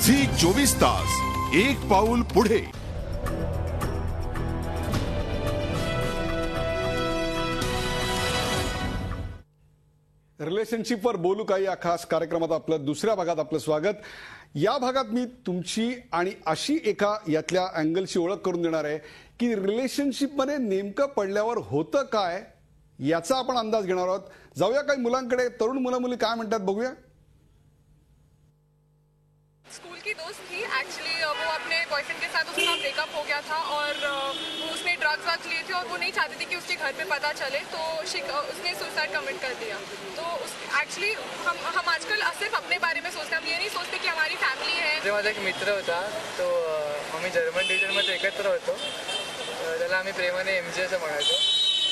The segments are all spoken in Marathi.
झी 24 तास एक पाऊल पुढे. रिलेशनशिपवर बोलू काही या खास कार्यक्रमात आपलं दुसऱ्या भागात आपलं स्वागत. या भागात मी तुमची आणि अशी एका यातल्या अँगलची ओळख करून देणार आहे की रिलेशनशिपमध्ये नेमकं पडल्यावर होतं काय याचा आपण अंदाज घेणार आहोत. जाऊया काही मुलांकडे. तरुण मुलं मुली काय म्हणतात बघूया. स्कूल की दोस्त थी एक्चुअली, वो अपने बॉयफ्रेंड के साथ उसका ब्रेकअप हो गया था और वो उसने ड्रग्स लिए थे और वो नहीं चाहती थी कि उसके घर पे पता चले, तो उसने सुसाइड कमिट कर दिया. तो एक्चुअली हम आजकल सिर्फ अपने बारे में सोचते हैं, हम ये नहीं सोचते कि हमारी फॅमिली है. माझा एक मित्र होता, तो आम्ही जर्मन डिव्हिजनमध्ये एकत्र होतो. त्याला आम्ही प्रेमाने MJ असं म्हणायचो.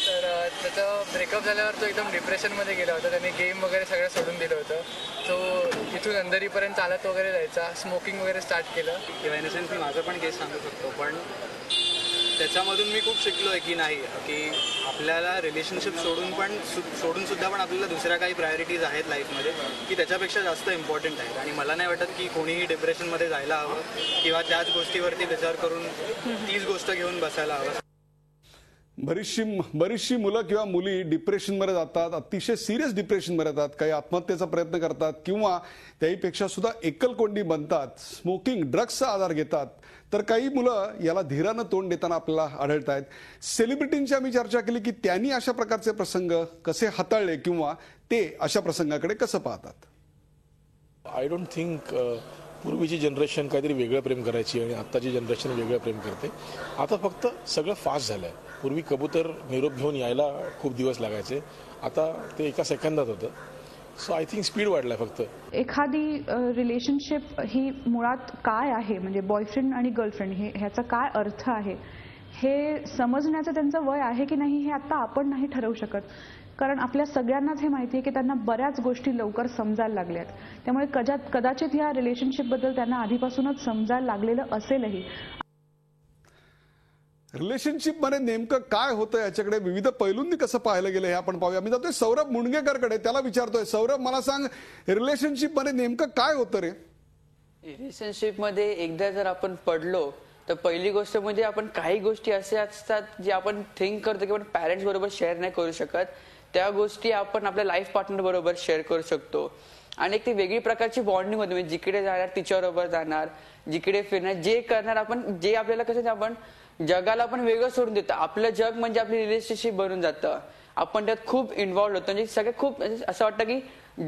तर त्याचं ब्रेकअप झाल्यावर तो एकदम डिप्रेशनमध्ये गेला होता. त्याने गेम वगैरे सगळं सोडून दिलं होतं. तो इथून अंधेरीपर्यंत चालत वगैरे जायचा, स्मोकिंग वगैरे स्टार्ट केलं. किंवा इन द सेन्स मी माझं पण केस सांगू शकतो, पण त्याच्यामधून मी खूप शिकलो आहे की नाही, की आपल्याला रिलेशनशिप सोडून सुद्धा पण आपल्याला दुसऱ्या काही प्रायोरिटीज आहेत लाईफमध्ये की त्याच्यापेक्षा जास्त इम्पॉर्टंट आहेत. आणि मला नाही वाटत की कोणीही डिप्रेशनमध्ये जायला हवं किंवा त्याच गोष्टीवरती विचार करून तीच गोष्ट घेऊन बसायला हवं. बरीचशी मुलं किंवा मुली डिप्रेशनमध्ये जातात, अतिशय सिरियस डिप्रेशनमध्ये जातात, काही आत्महत्येचा प्रयत्न करतात किंवा त्याहीपेक्षा सुद्धा एकलकोंडी बनतात, स्मोकिंग ड्रग्सचा आधार घेतात. तर काही मुलं याला धीरानं तोंड देताना आपल्याला आढळत आहेत. सेलिब्रिटींची आम्ही चर्चा केली की त्यांनी अशा प्रकारचे प्रसंग कसे हाताळले किंवा ते अशा प्रसंगाकडे कसं पाहतात. आय डोंट थिंक पूर्वीची जनरेशन काहीतरी वेगळं प्रेम करायची आणि आत्ताची जनरेशन वेगळं प्रेम करते. आता फक्त सगळं फास्ट झालं आहे. पूर्वी कबूतर निरोप घेऊन यायला खूप दिवस लागायचे, आता ते एका सेकंदात होतं. सो आय थिंक स्पीड वाढलाय. फक्त एखादी रिलेशनशिप ही मुळात काय आहे, म्हणजे बॉयफ्रेंड आणि गर्लफ्रेंड ह्याचा काय अर्थ आहे हे समजण्याचं त्यांचं वय आहे की नाही हे आता आपण नाही ठरवू शकत. कारण आपल्या सगळ्यांनाच हे माहिती आहे की त्यांना बऱ्याच गोष्टी लवकर समजायला लागल्यात. त्यामुळे कदाचित या रिलेशनशिपबद्दल त्यांना आधीपासूनच समजायला लागलेलं असेलही. रिलेशनशिपमध्ये नेमकं काय होतं याच्याकडे विविध पैलूंनी कसं पाहिलं गेलं हे आपण पाहूया. मी जातोय सौरभ मुंडगेकरकडे. त्याला विचारतोय, सौरभ मला सांग, रिलेशनशिपमध्ये नेमकं काय होतं रे? रिलेशनशिपमध्ये एकदा जर आपण पडलो तर पहिली गोष्ट म्हणजे आपण काही गोष्टी अशा असतात जे आपण थिंक करतो की आपण पॅरेंट्स बरोबर शेअर नाही करू शकत, त्या गोष्टी आपण आपल्या लाईफ पार्टनर बरोबर शेअर करू शकतो. आणि एक ती वेगळी प्रकारची बॉन्डिंग होती. म्हणजे जिकडे जाणार तिच्याबरोबर जाणार, जिकडे फिरणार, जे करणार आपण, जे आपल्याला कसं आपण जगाला पण वेगळं सोडून देतं. आपलं जग म्हणजे आपली रिलेशनशिप बनून जातं. आपण त्यात खूप इन्व्हॉल्व्ह होतो. म्हणजे सगळं खूप असं वाटतं की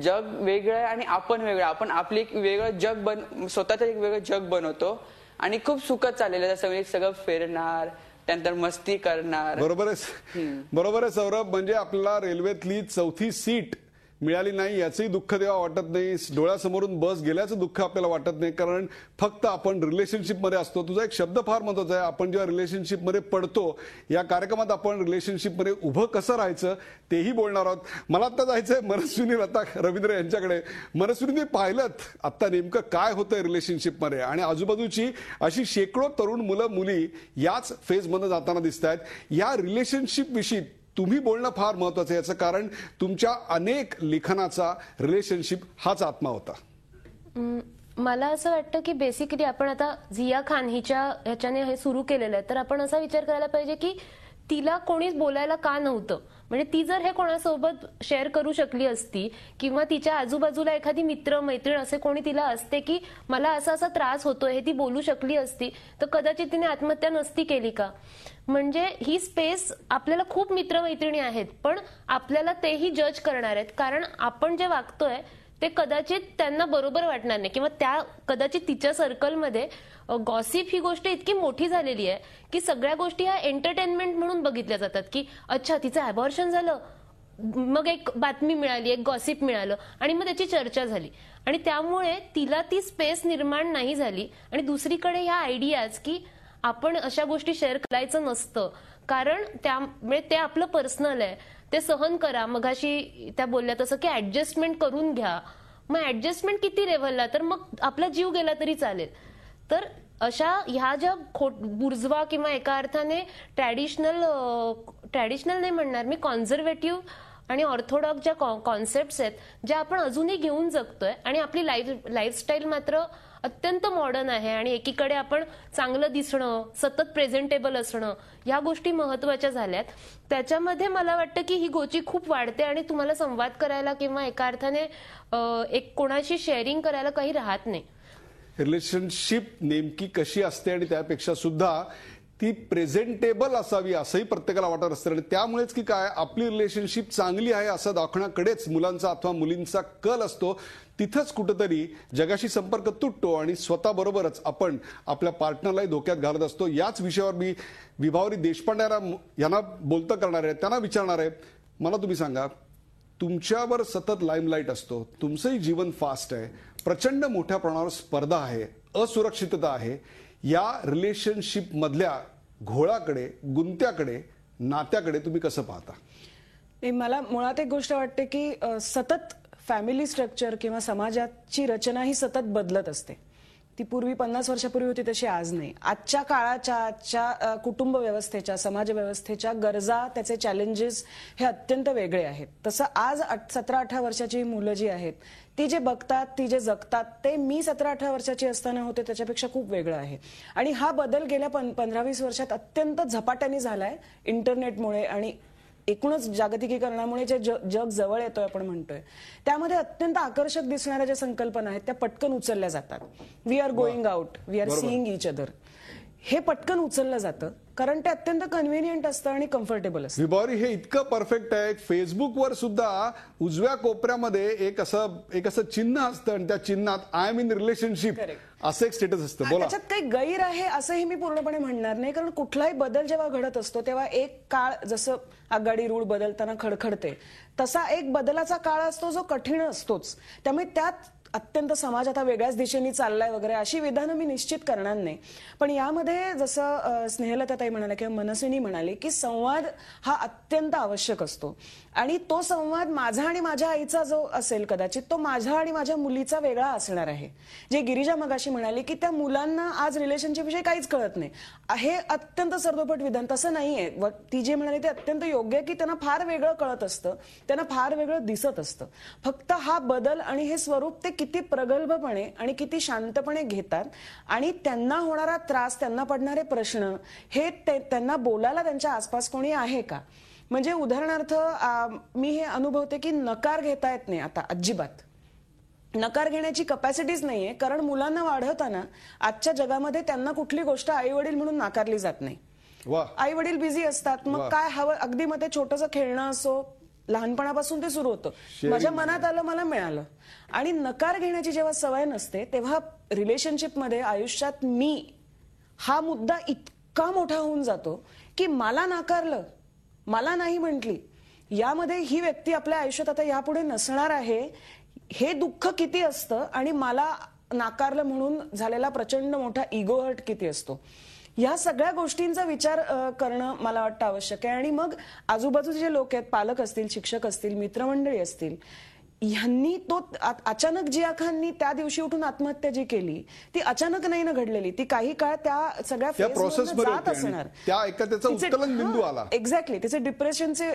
जग वेगळं आहे आणि आपण वेगळं. आपण आपली एक वेगळं जग स्वतःचं एक वेगळं जग बनवतो आणि खूप सुखद चाललेलं आहे. सगळं फिरणार, त्यानंतर मस्ती करणार. बरोबर आहे सौरभ. म्हणजे आपल्याला रेल्वेतली 4थी सीट मिळाली नाही याचंही दुःख तेव्हा वाटत नाही, डोळ्यासमोरून बस गेल्याचं दुःख आपल्याला वाटत नाही, कारण फक्त आपण रिलेशनशिपमध्ये असतो. तुझा एक शब्द फार महत्वाचा आहे, आपण जेव्हा रिलेशनशिपमध्ये पडतो. या कार्यक्रमात आपण रिलेशनशिपमध्ये उभं कसं राहायचं तेही बोलणार आहोत. मला आता जायचंय मनस्विनी लता रवींद्र यांच्याकडे. मनस्विनी, पाहिलं आता नेमकं काय होतंय रिलेशनशिपमध्ये आणि आजूबाजूची अशी शेकडो तरुण मुलं मुली याच फेजमध्ये जाताना दिसत आहेत. या रिलेशनशिप विषयी तुम्ही बोलणं फार महत्वाचं आहे, याचं कारण तुमच्या अनेक लेखनाचा रिलेशनशिप हाच आत्मा होता. मला असं वाटतं की बेसिकली आपण आता झिया खान ह्याच्याने हे सुरू केलेलं आहे, तर आपण असा विचार करायला पाहिजे की तिला कोणीच बोलायला का नव्हतं. म्हणजे ती जर हे कोणासोबत शेअर करू शकली असती किंवा तिच्या आजूबाजूला एखादी मित्र मैत्रीण असे कोणी तिला असते की मला असा असा त्रास होतोय हे ती बोलू शकली असती, तर कदाचित तिने आत्महत्या नसती केली का. म्हणजे ही स्पेस, आपल्याला खूप मित्रमैत्रिणी आहेत पण आपल्याला तेही जज करणार आहेत, कारण आपण जे वागतोय ते कदाचित त्यांना बरोबर वाटणार नाही किंवा त्या कदाचित तिच्या सर्कलमध्ये गॉसिप ही गोष्ट इतकी मोठी झालेली आहे की सगळ्या गोष्टी ह्या एंटरटेनमेंट म्हणून बघितल्या जातात की अच्छा तिचं अबॉर्शन झालं, मग एक बातमी मिळाली, एक गॉसिप मिळालं आणि मग त्याची चर्चा झाली आणि त्यामुळे तिला ती स्पेस निर्माण नाही झाली. आणि दुसरीकडे ह्या आयडियाज की आपण अशा गोष्टी शेअर करायचं नसतं कारण त्यामुळे ते आपलं पर्सनल आहे, ते सहन करा. मगाशी त्या बोलल्या तसं की ऍडजस्टमेंट करून घ्या. मग ऍडजस्टमेंट किती लेव्हलला, तर मग आपला जीव गेला तरी चालेल. तर अशा ह्या ज्या बुर्जवा किंवा एका अर्थाने ट्रॅडिशनल नाही म्हणणार मी, कॉन्झर्वेटिव्ह आणि ऑर्थोडॉक्स ज्या कॉन्सेप्ट्स आहेत ज्या आपण अजूनही घेऊन जगतोय आणि आपली लाईफस्टाईल मात्र अत्यंत मॉडर्न आहे आणि एकीकडे आपण चांगलं दिसणं, सतत प्रेझेंटेबल असणं, ह्या गोष्टी महत्वाच्या झाल्यात. त्याच्यामध्ये मला वाटतं की ही गोची खूप वाढते आणि तुम्हाला संवाद करायला किंवा एका अर्थाने एक कोणाशी शेअरिंग करायला काही राहत नाही. रिलेशनशिप नेमकी कशी असते आणि त्यापेक्षा सुद्धा ती प्रेझेंटेबल असावी असंही प्रत्येकाला वाटत असतं आणि त्यामुळेच की काय आपली रिलेशनशिप चांगली आहे असं दाखवण्याकडेच मुलांचा अथवा मुलींचा कल असतो. तिथंच कुठंतरी जगाशी संपर्क तुटतो आणि स्वतःबरोबरच आपण आपल्या पार्टनरलाही धोक्यात घालत असतो. याच विषयावर मी विभावरी देशपांडे यांना बोलतं करणार आहे, त्यांना विचारणार आहे, मला तुम्ही सांगा, तुमच्यावर सतत लाईमलाईट असतो, तुमचंही जीवन फास्ट आहे, प्रचंड मोठ्या प्रमाणावर स्पर्धा आहे, असुरक्षितता आहे, या रिलेशनशिप मधल्या घोळाकडे, गुंत्याकडे, नात्याकडे तुम्ही कसं पाहता? मला मुळात एक गोष्ट वाटते की सतत फॅमिली स्ट्रक्चर किंवा समाजाची रचना ही सतत बदलत असते. ती पूर्वी 50 वर्षापूर्वी होती तशी आज नाही. आजच्या काळाच्या, आजच्या कुटुंब व्यवस्थेच्या, समाज व्यवस्थेच्या गरजा, त्याचे चॅलेंजेस हे अत्यंत वेगळे आहेत. तसं आज 17-18 वर्षाची मुलं जी आहेत ती जे बघतात, ती जे जगतात, ते मी 17-18 वर्षाची असताना होते त्याच्यापेक्षा खूप वेगळं आहे. आणि हा बदल गेल्या 15-20 वर्षात अत्यंत झपाट्याने झालाय इंटरनेटमुळे आणि एकूणच जागतिकीकरणामुळे जे जग जवळ येतोय आपण म्हणतोय, त्यामध्ये अत्यंत आकर्षक दिसणाऱ्या ज्या संकल्पना आहेत त्या पटकन उचलल्या जातात. We are going out, we are seeing each other, हे पटकन उचललं जातं कारण ते अत्यंत कन्व्हिनियंट असतं आणि कम्फर्टेबल असतं. विभावरी हे इतकं परफेक्ट आहे, फेसबुकवर सुद्धा उजव्या कोपऱ्यामध्ये एक असं चिन्ह असतं आणि त्या चिन्हात आय एम इन रिलेशनशिप असं एक स्टेटस असतं. बोला. त्याच्यात काही गैर आहे असंही मी पूर्णपणे म्हणणार नाही, कारण कुठलाही बदल जेव्हा घडत असतो तेव्हा एक काळ, जसं आगगाडी रूळ बदलताना खडखडते, तसा एक बदलाचा काळ असतो जो कठीण असतोच. त्यामुळे त्यात अत्यंत समाज आता वेगळ्याच दिशेने चाललाय वगैरे अशी विधानं मी निश्चित करणार नाही. पण यामध्ये जसं स्नेहलताताई म्हणाल्या किंवा मनस्विनी म्हणाली की संवाद हा अत्यंत आवश्यक असतो आणि तो संवाद माझा आणि माझ्या आईचा जो असेल कदाचित तो माझ्या आणि माझ्या मुलीचा वेगळा असणार आहे. जे गिरिजा मगाशी म्हणाली की त्या मुलांना आज रिलेशनशिप विषयी काहीच कळत नाही, हे अत्यंत सर्वोपट विधान तसं नाहीये. ती जे म्हणाली ते अत्यंत योग्य आहे की त्यांना फार वेगळं कळत असतं, त्यांना फार वेगळं दिसत असतं. फक्त हा बदल आणि हे स्वरूप ते किती प्रगल्भपणे आणि किती शांतपणे घेतात आणि त्यांना होणारा त्रास, त्यांना पडणारे प्रश्न हे त्यांना बोलायला त्यांच्या आसपास कोणी आहे का. म्हणजे उदाहरणार्थ मी हे अनुभवते की नकार घेता येत नाही आता अजिबात. नकार घेण्याची कपॅसिटीच नाहीये कारण मुलांना वाढवताना आजच्या जगामध्ये त्यांना कुठली गोष्ट आई वडील म्हणून नाकारली जात नाही. आई वडील बिझी असतात, मग काय हवं, अगदी मग ते छोटंसं खेळणं असो, लहानपणापासून ते सुरू होतं, माझ्या मनात आलं मला मिळालं. आणि नकार घेण्याची जेव्हा सवय नसते तेव्हा रिलेशनशिपमध्ये आयुष्यात मी हा मुद्दा इतका मोठा होऊन जातो की मला नाकारलं, मला नाही म्हटली, यामध्ये ही व्यक्ती आपल्या आयुष्यात आता यापुढे नसणार आहे हे दुःख किती असतं आणि मला नाकारलं म्हणून झालेला प्रचंड मोठा इगो हर्ट किती असतो. या सगळ्या गोष्टींचा विचार करणं मला वाटतं आवश्यक आहे. आणि मग आजूबाजूचे जे लोक आहेत, पालक असतील, शिक्षक असतील, मित्रमंडळी असतील, ह्यांनी तो अचानक जिया खाननी त्या दिवशी उठून आत्महत्या जी केली ती अचानक नाही ना घडलेली, ती काही काळ त्या सगळ्या फेजमध्ये जात असणार, त्या एका त्याचा उत्कलन बिंदू आला. एक्झॅक्टली, तिचे डिप्रेशनचे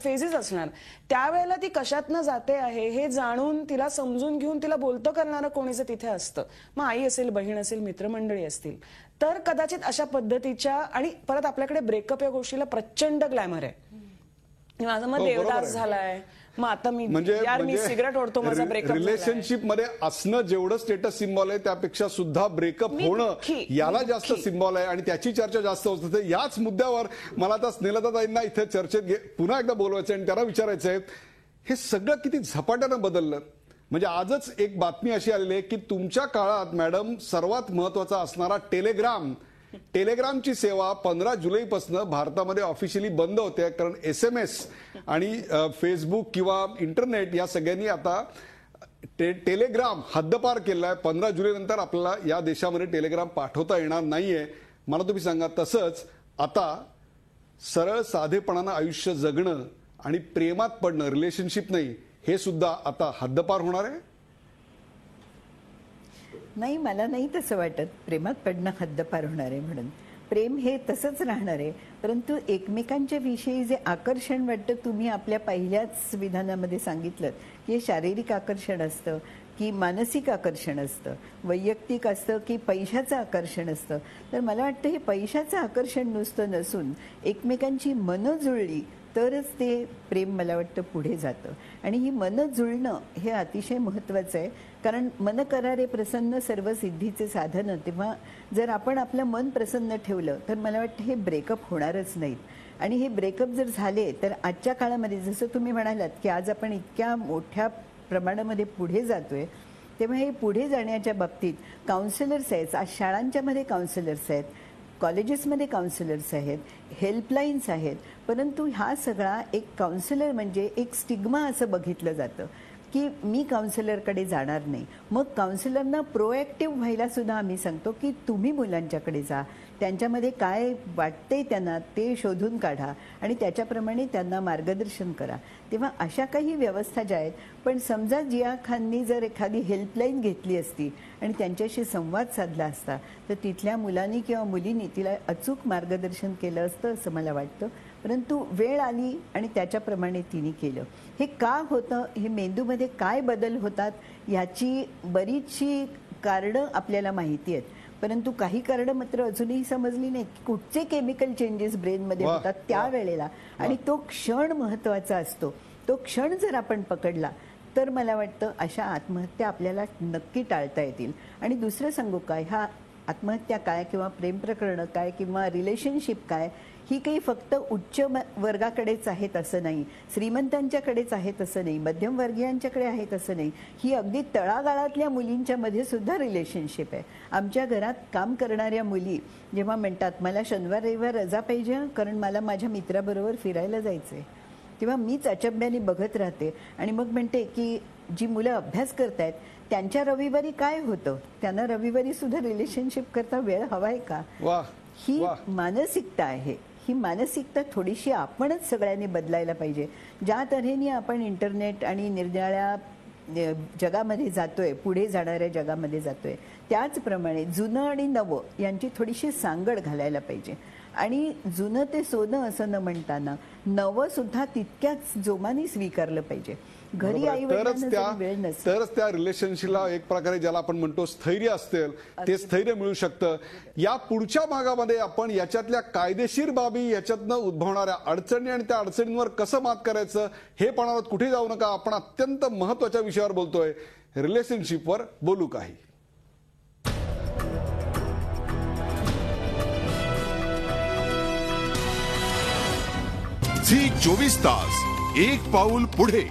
फेजेस असणार. त्यावेळेला ती कशातनं जाते आहे हे जाणून तिला समजून घेऊन तिला बोलतं करणारं कोणीच तिथे असतं, मग आई असेल, बहीण असेल, मित्रमंडळी असतील, तर कदाचित अशा पद्धतीच्या. आणि परत आपल्याकडे ब्रेकअप या गोष्टीला प्रचंड ग्लॅमर आहे. माझा मग देवदास झालाय, मग आता मी सिगरेट ओढतो, माझा ब्रेकअप. रिलेशनशिप मध्ये असणं जेवढं स्टेटस सिम्बॉल आहे त्यापेक्षा सुद्धा ब्रेकअप होणं याला जास्त सिम्बॉल आहे आणि त्याची चर्चा जास्त होत. याच मुद्द्यावर मला आता स्नेहलताताईंना इथे चर्चेत पुन्हा एकदा बोलवायचं आणि त्यांना विचारायचं आहे, हे सगळं किती झपाट्यानं बदललं. म्हणजे आजच एक बातमी अशी आलेली आहे की तुमच्या काळात मॅडम सर्वात महत्वाचा असणारा टेलिग्रामची सेवा 15 जुलैपासून भारतामध्ये ऑफिशियली बंद होते, कारण SMS आणि फेसबुक किंवा इंटरनेट या सगळ्यांनी आता टेलिग्राम हद्दपार केलाय. 15 जुलैनंतर आपल्याला या देशामध्ये टेलिग्राम पाठवता येणार नाहीये. मला तुम्ही सांगा, तसंच आता सरळ साधेपणानं आयुष्य जगणं आणि प्रेमात पडणं, रिलेशनशिप नाही, हे सुद्धा आता हद्दपार होणार आहे. नाही, मला नाही तसं वाटत प्रेमात पडणं हद्दपार होणार आहे म्हणून. प्रेम हे तसंच राहणार आहे, परंतु एकमेकांच्या विषयी जे आकर्षण वाटतं, तुम्ही आपल्या पहिल्याच विधानामध्ये सांगितलं की हे शारीरिक आकर्षण असतं, की मानसिक आकर्षण असतं, वैयक्तिक असतं की पैशाचं आकर्षण असतं. तर मला वाटतं हे पैशाचं आकर्षण नुसतं नसून एकमेकांची मनं जुळली तरच ते प्रेम मला वाटतं पुढे जातं. आणि ही मनं जुळणं हे अतिशय महत्त्वाचं आहे, कारण मन करारे प्रसन्न सर्व सिद्धीचे साधन. तेव्हा जर आपण आपलं मन प्रसन्न ठेवलं तर मला वाटतं हे ब्रेकअप होणारच नाहीत. आणि हे ब्रेकअप जर झाले तर आजच्या काळामध्ये जसं तुम्ही म्हणालात की आज आपण इतक्या मोठ्या प्रमाणामध्ये पुढे जातोय, तेव्हा हे पुढे जाण्याच्या बाबतीत काउन्सिलर्स आहेत. आज शाळांच्या मध्ये काउन्सिलर्स आहेत, कॉलेजेसमध्ये काउन्सिलर्स आहेत, हेल्पलाईन्स आहेत. परंतु हा सगळा एक काउन्सिलर म्हणजे एक स्टिग्मा असं बघितलं जातं की मी काउन्सिलरकडे जाणार नाही. मग काउन्सिलरना प्रोएक्टिव्ह व्हायला सुद्धा आम्ही सांगतो की तुम्ही मुलांच्याकडे जा, त्यांच्यामध्ये काय वाटते त्यांना ते शोधून काढा आणि त्याच्याप्रमाणे त्यांना मार्गदर्शन करा. तेव्हा अशा काही व्यवस्था ज्या आहेत, पण समजा जिया खाननी जर एखादी हेल्पलाईन घेतली असती आणि त्यांच्याशी संवाद साधला असता तर तिथल्या मुलांनी किंवा मुलींनी तिला अचूक मार्गदर्शन केलं असतं असं मला वाटतं. परंतु वेळ आली आणि त्याच्याप्रमाणे तिने केलं. हे का होतं, हे मेंदूमध्ये काय बदल होतात याची बरीचशी कारणं आपल्याला माहिती आहेत, परंतु काही कारणं मात्र अजूनही समजली नाही. कुठचे केमिकल चेंजेस ब्रेनमध्ये होतात त्यावेळेला, आणि तो क्षण महत्त्वाचा असतो. तो क्षण जर आपण पकडला तर मला वाटतं अशा आत्महत्या आपल्याला नक्की टाळता येतील. आणि दुसरं सांगू काय, ह्या आत्महत्या काय किंवा प्रेम प्रकरणं काय किंवा रिलेशनशिप काय, ही काही फक्त उच्च वर्गाकडेच आहेत असं नाही, श्रीमंतांच्याकडेच आहेत असं नाही, मध्यमवर्गीयांच्याकडे आहेत असं नाही. ही अगदी तळागाळातल्या मुलींच्या मध्ये सुद्धा रिलेशनशिप आहे. आमच्या घरात काम करणाऱ्या मुली जेव्हा म्हणतात मला शनिवार रविवार रजा पाहिजे कारण मला माझ्या मित्राबरोबर फिरायला जायचंय, तेव्हा मीच अचंब्याने बघत राहते आणि मग म्हणते की जी मुलं अभ्यास करतायत त्यांच्या रविवारी काय होतं, त्यांना रविवारी सुद्धा रिलेशनशिप करता वेळ हवाय का? ही मानसिकता आहे. ही मानसिकता थोडीशी आपणच सगळ्यांनी बदलायला पाहिजे. ज्या तऱ्हेने आपण इंटरनेट आणि निरनिराळ्या जगामध्ये जातोय, पुढे जाणाऱ्या जगामध्ये जातोय, त्याचप्रमाणे जुनं आणि नवं यांची थोडीशी सांगड घालायला पाहिजे. आणि जुनं ते सोनं असं न म्हणताना नवं सुद्धा तितक्याच जोमाने स्वीकारलं पाहिजे. घरी आई तरच त्या रिलेशनशिपला एक प्रकारे ज्याला आपण म्हणतो स्थैर्य असते ते स्थैर्य मिळू शकतं. या पुढच्या भागामध्ये आपण याच्यातल्या कायदेशीर बाबी, याच्यातनं उद्भवणाऱ्या अडचणी आणि त्या अडचणींवर कसं मात करायचं हे पाहणार. कुठे जाऊ नका, आपण अत्यंत महत्वाच्या विषयावर बोलतोय, रिलेशनशिपवर बोलू काही. झी 24 तास एक पाऊल पुढे.